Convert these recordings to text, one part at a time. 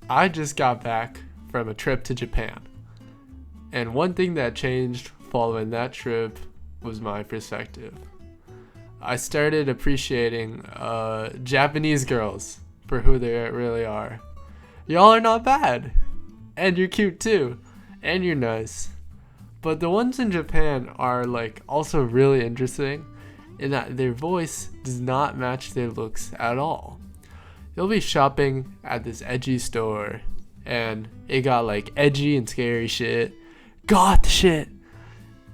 I just got back from a trip to Japan. And one thing that changed following that trip was my perspective. I started appreciating Japanese girls for who they really are. Y'all are not bad. And you're cute too. And you're nice. But the ones in Japan are like also really interesting in that their voice does not match their looks at all. You'll be shopping at this edgy store and it got like edgy and scary shit, goth shit,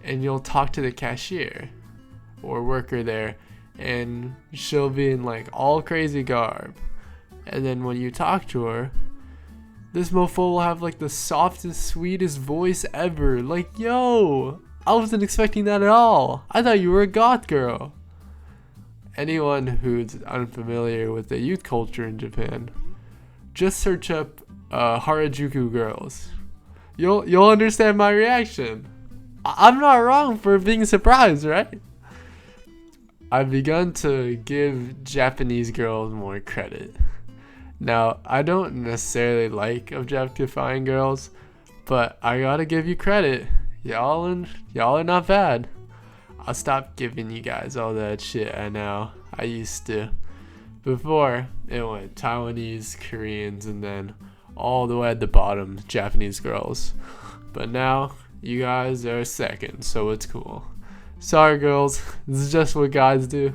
and you'll talk to the cashier or worker there and she'll be in like all crazy garb. And then when you talk to her, this mofo will have like the softest, sweetest voice ever. Like, yo, I wasn't expecting that at all. I thought you were a goth girl. Anyone who's unfamiliar with the youth culture in Japan, just search up Harajuku girls. You'll understand my reaction. I'm not wrong for being surprised, right? I've begun to give Japanese girls more credit. Now, I don't necessarily like objectifying girls, but I gotta give you credit. Y'all are not bad. I'll stop giving you guys all that shit I used to. Before, it went Taiwanese, Koreans, and then all the way at the bottom, Japanese girls. But now, you guys are second, so it's cool. Sorry girls, this is just what guys do.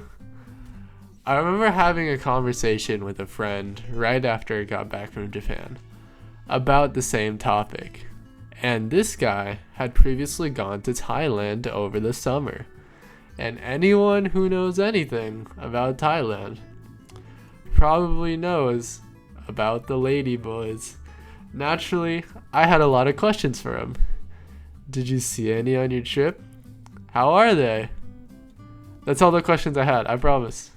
I remember having a conversation with a friend right after I got back from Japan about the same topic. And this guy had previously gone to Thailand over the summer. And anyone who knows anything about Thailand probably knows about the lady boys. Naturally, I had a lot of questions for him. Did you see any on your trip? How are they? That's all the questions I had, I promise.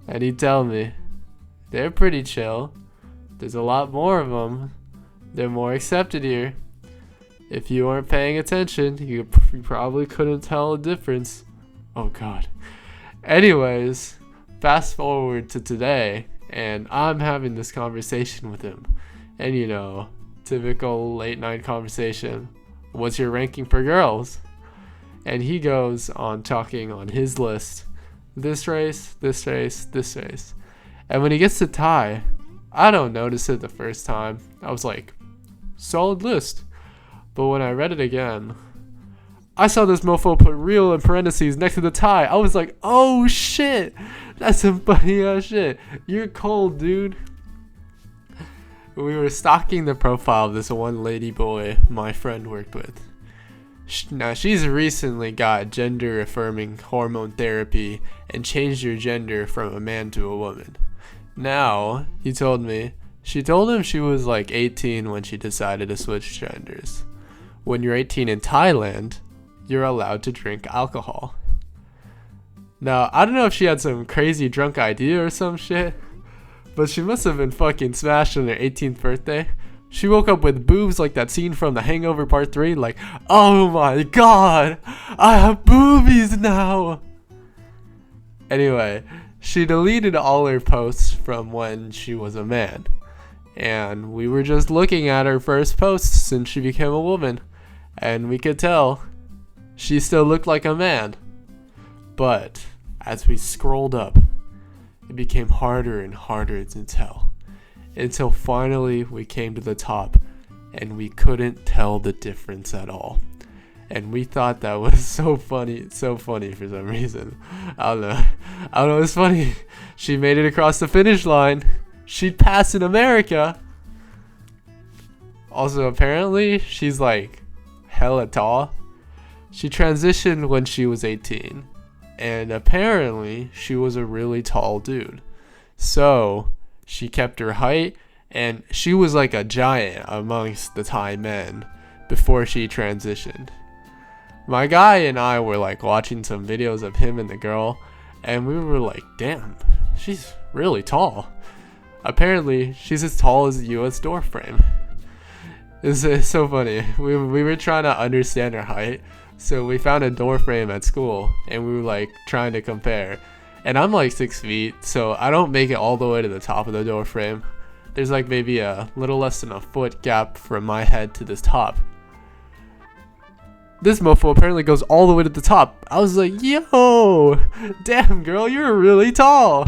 And he'd tell me, they're pretty chill. There's a lot more of them. They're more accepted here. If you weren't paying attention, you probably couldn't tell a difference. Oh god. Anyways, fast forward to today, and I'm having this conversation with him. And you know, typical late night conversation. What's your ranking for girls? And he goes on talking on his list. This race, this race, this race. And when he gets to Thai, I don't notice it the first time. I was like, solid list. But when I read it again, I saw this mofo put real in parentheses next to the Thai. I was like, oh shit, that's some funny ass shit. You're cold, dude. We were stalking the profile of this one lady boy my friend worked with. Now, she's recently got gender affirming hormone therapy and changed her gender from a man to a woman. Now, he told me, she told him she was like 18 when she decided to switch genders. When you're 18 in Thailand, you're allowed to drink alcohol. Now, I don't know if she had some crazy drunk idea or some shit, but she must have been fucking smashed on her 18th birthday. She woke up with boobs like that scene from The Hangover Part 3, like, oh my god, I have boobies now. Anyway, she deleted all her posts from when she was a man. And we were just looking at her first posts since she became a woman. And we could tell she still looked like a man. But as we scrolled up, it became harder and harder to tell. Until finally we came to the top and we couldn't tell the difference at all. And we thought that was so funny for some reason. I don't know, it's funny. She made it across the finish line. She'd pass in America. Also, apparently, she's like hella tall. She transitioned when she was 18. And apparently, she was a really tall dude. So, she kept her height, and she was like a giant amongst the Thai men before she transitioned. My guy and I were like watching some videos of him and the girl, and we were like, damn, she's really tall. Apparently, she's as tall as the US door frame. It's so funny. We were trying to understand her height, so we found a door frame at school, and we were like trying to compare. And I'm like 6 feet, so I don't make it all the way to the top of the door frame. there's like maybe a little less than a foot gap from my head to this top. This mofo apparently goes all the way to the top. I was like, yo, damn girl, you're really tall.